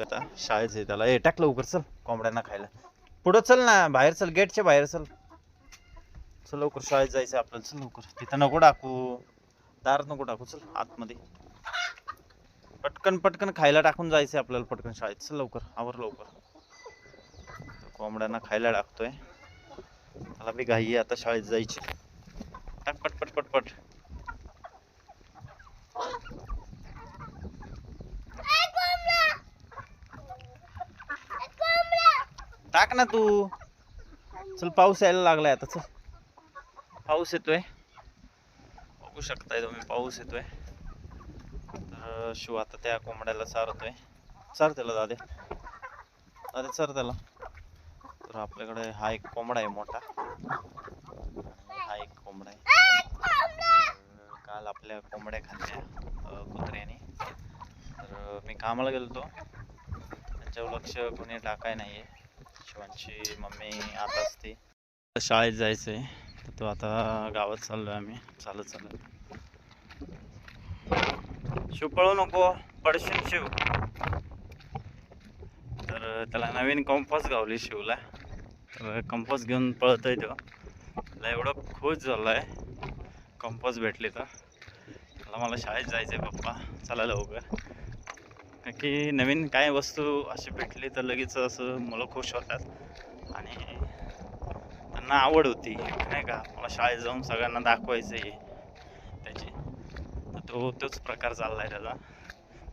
आता शाळेच आहे त्याला. टाक लवकर चल कोंबड्यांना खायला. पुढं चल ना, बाहेर चल, गेटच्या बाहेर चल. चल लवकर शाळेत जायचं आपल्याला. चल लवकर. तिथं नको टाकू, दारात नको टाकू. चल आतमध्ये पटकन पटकन खायला टाकून जायचं आपल्याला पटकन शाळेत. चल लवकर आवर लवकर. कोंबड्यांना खायला टाकतोय. मला बी घाई आहे आता शाळेत जायची. टाक पटपट पटपट. टाक ना तू. चल पाऊस यायला लागलाय आता. चल पाऊस येतोय, बघू शकताय तुम्ही पाऊस येतोय. तर शिव आता त्या कोंबड्याला चारतोय. चार त्याला दादे, दादे चार त्याला. तर आपल्याकडे हा एक कोंबडा आहे मोठा, हा एक कोंबडा आहे. काल आपल्या कोंबड्या खाल्ल्या कुत्र्याने. तर मी कामाला गेलतो, त्यांच्यावर लक्ष कोणी टाकाय नाहीये. शिवांची मम्मी आता असते. शाळेत जायचंय तर तो आता गावात चाललोय आम्ही चालत. शिव पळू नको, पडशील शिव. तर त्याला नवीन कंपास गावली शिवला. तर कंपास घेऊन पळतोय तो. त्याला एवढं खुश झालाय कंपास भेटले तर. मला शाळेत जायचंय पप्पा, चला लवकर. कारण की नवीन काय वस्तू अशी भेटली तर लगेच असं मुलं खुश होतात आणि त्यांना आवड होती नाही का, मला शाळेत जाऊन सगळ्यांना दाखवायचं आहे त्याची. तर तोच प्रकार चाललाय त्याचा.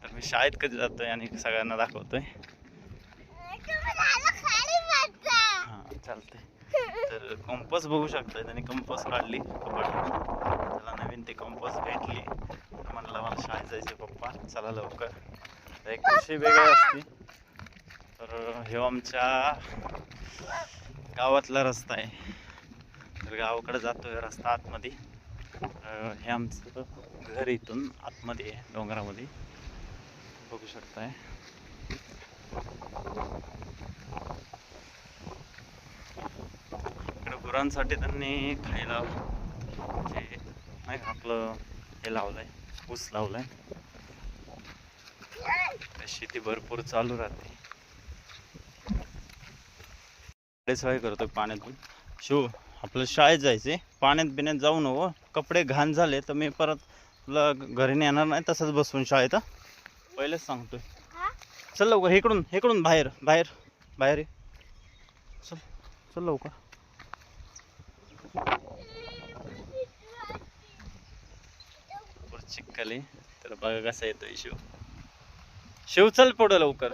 तर मी शाळेत कधी जातोय आणि सगळ्यांना दाखवतोय. हां चालतंय. तर कंपास बघू शकताय, त्याने कंपास काढली कबड्डी. त्याला नवीन ते कंपास भेटली. म्हणलं मला शाळेत जायचे पप्पा, चला लवकर. तर एक विषय वेगळी असते. तर हे आमच्या गावातला रस्ता आहे. तर गावाकडे जातोय रस्ता आतमध्ये. हे आमचं घर इथून आतमध्ये आहे डोंगरामध्ये, बघू शकताय. इकडे गुरांसाठी त्यांनी खायला म्हणजे नाही आपलं हे लावलंय, ऊस लावलाय. शेती भरपूर चालू राहते. सवय करतोय पाण्यातून. शिव आपलं शाळेत जायचे, पाण्यात बिण्यात जाऊ नको. कपडे घाण झाले तर मी परत तुला घरी नेणार नाही, तसंच बसून शाळेत. पहिलेच सांगतोय. चल लवकर, इकडून बाहेर बाहेर बाहेर ये. चल चल लवकर. चिक्कल आहे तर बघा कसा येतोय शिव. शिव चल पुढं लवकर.